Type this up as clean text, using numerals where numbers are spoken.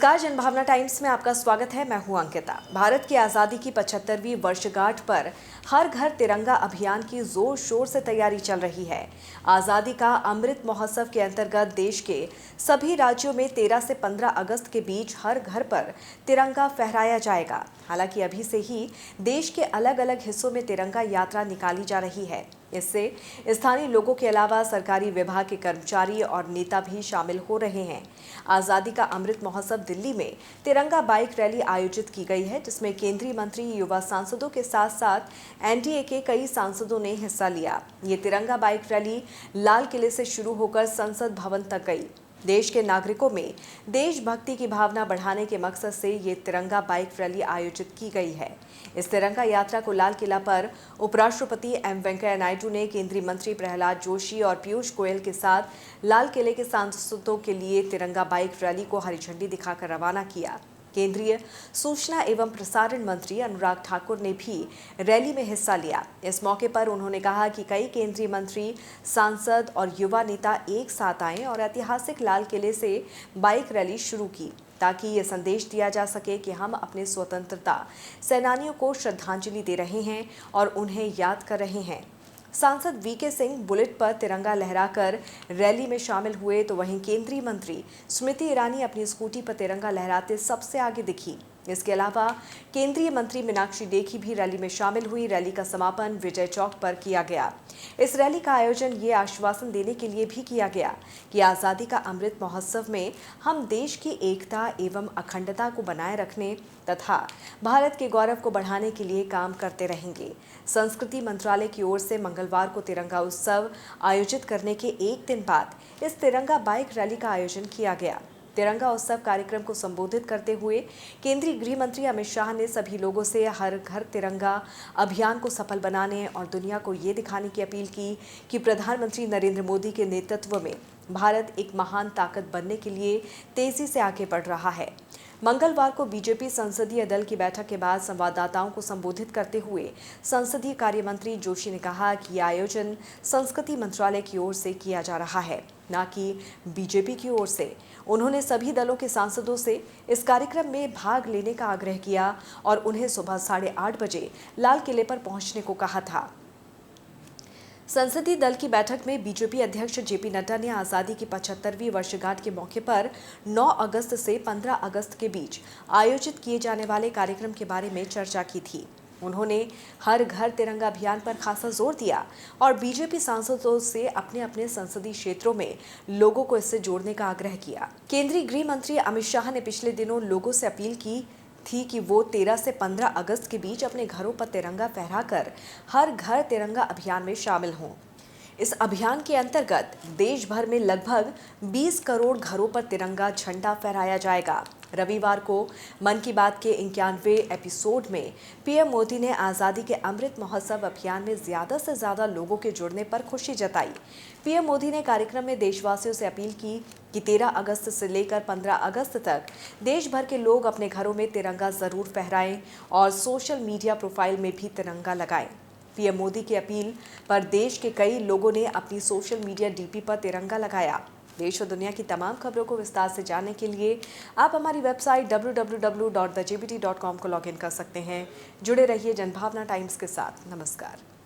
नमस्कार, जनभावना टाइम्स में आपका स्वागत है। मैं हूं अंकिता। भारत की आज़ादी की 75वीं वर्षगांठ पर हर घर तिरंगा अभियान की जोर शोर से तैयारी चल रही है। आज़ादी का अमृत महोत्सव के अंतर्गत देश के सभी राज्यों में 13 से 15 अगस्त के बीच हर घर पर तिरंगा फहराया जाएगा। हालांकि अभी से ही देश के अलग अलग हिस्सों में तिरंगा यात्रा निकाली जा रही है। इससे स्थानीय लोगों के अलावा सरकारी विभाग के कर्मचारी और नेता भी शामिल हो रहे हैं। आज़ादी का अमृत महोत्सव दिल्ली में तिरंगा बाइक रैली आयोजित की गई है, जिसमें केंद्रीय मंत्री, युवा सांसदों के साथ साथ एनडीए के कई सांसदों ने हिस्सा लिया। ये तिरंगा बाइक रैली लाल किले से शुरू होकर संसद भवन तक गई। देश के नागरिकों में देशभक्ति की भावना बढ़ाने के मकसद से ये तिरंगा बाइक रैली आयोजित की गई है। इस तिरंगा यात्रा को लाल किला पर उपराष्ट्रपति एम वेंकैया नायडू ने केंद्रीय मंत्री प्रहलाद जोशी और पीयूष गोयल के साथ लाल किले के सांसदों के लिए तिरंगा बाइक रैली को हरी झंडी दिखाकर रवाना किया। केंद्रीय सूचना एवं प्रसारण मंत्री अनुराग ठाकुर ने भी रैली में हिस्सा लिया। इस मौके पर उन्होंने कहा कि कई केंद्रीय मंत्री, सांसद और युवा नेता एक साथ आए और ऐतिहासिक लाल किले से बाइक रैली शुरू की, ताकि ये संदेश दिया जा सके कि हम अपने स्वतंत्रता सेनानियों को श्रद्धांजलि दे रहे हैं और उन्हें याद कर रहे हैं। सांसद वीके सिंह बुलेट पर तिरंगा लहराकर रैली में शामिल हुए, तो वहीं केंद्रीय मंत्री स्मृति ईरानी अपनी स्कूटी पर तिरंगा लहराते सबसे आगे दिखी। इसके अलावा केंद्रीय मंत्री मीनाक्षी लेखी भी रैली में शामिल हुई। रैली का समापन विजय चौक पर किया गया। इस रैली का आयोजन ये आश्वासन देने के लिए भी किया गया कि आज़ादी का अमृत महोत्सव में हम देश की एकता एवं अखंडता को बनाए रखने तथा भारत के गौरव को बढ़ाने के लिए काम करते रहेंगे। संस्कृति मंत्रालय की ओर से मंगलवार को तिरंगा उत्सव आयोजित करने के एक दिन बाद इस तिरंगा बाइक रैली का आयोजन किया गया। तिरंगा उत्सव कार्यक्रम को संबोधित करते हुए केंद्रीय गृह मंत्री अमित शाह ने सभी लोगों से हर घर तिरंगा अभियान को सफल बनाने और दुनिया को ये दिखाने की अपील की कि प्रधानमंत्री नरेंद्र मोदी के नेतृत्व में भारत एक महान ताकत बनने के लिए तेजी से आगे बढ़ रहा है। मंगलवार को बीजेपी संसदीय दल की बैठक के बाद संवाददाताओं को संबोधित करते हुए संसदीय कार्य मंत्री जोशी ने कहा कि यह आयोजन संस्कृति मंत्रालय की ओर से किया जा रहा है, न कि बीजेपी की ओर से। उन्होंने सभी दलों के सांसदों से इस कार्यक्रम में भाग लेने का आग्रह किया और उन्हें सुबह 8:30 बजे लाल किले पर पहुंचने को कहा था। संसदीय दल की बैठक में बीजेपी अध्यक्ष जेपी नड्डा ने आज़ादी की 75वीं वर्षगांठ के मौके पर 9 अगस्त से 15 अगस्त के बीच आयोजित किए जाने वाले कार्यक्रम के बारे में चर्चा की थी। उन्होंने हर घर तिरंगा अभियान पर खासा जोर दिया और बीजेपी सांसदों से अपने अपने संसदीय क्षेत्रों में लोगों को इससे जोड़ने का आग्रह किया। केंद्रीय गृह मंत्री अमित शाह ने पिछले दिनों लोगों से अपील की थी कि वो 13 से 15 अगस्त के बीच अपने घरों पर तिरंगा फहराकर हर घर तिरंगा अभियान में शामिल हों। इस अभियान के अंतर्गत देश भर में लगभग 20 करोड़ घरों पर तिरंगा झंडा फहराया जाएगा। रविवार को मन की बात के 91वें एपिसोड में पीएम मोदी ने आज़ादी के अमृत महोत्सव अभियान में ज़्यादा से ज़्यादा लोगों के जुड़ने पर खुशी जताई। पीएम मोदी ने कार्यक्रम में देशवासियों से अपील की कि 13 अगस्त से लेकर 15 अगस्त तक देश भर के लोग अपने घरों में तिरंगा ज़रूर फहराएं और सोशल मीडिया प्रोफाइल में भी तिरंगा लगाएं। पीएम मोदी की अपील पर देश के कई लोगों ने अपनी सोशल मीडिया डीपी पर तिरंगा लगाया। देश और दुनिया की तमाम खबरों को विस्तार से जानने के लिए आप हमारी वेबसाइट www.thejbt.com को लॉगिन कर सकते हैं। जुड़े रहिए जनभावना टाइम्स के साथ। नमस्कार।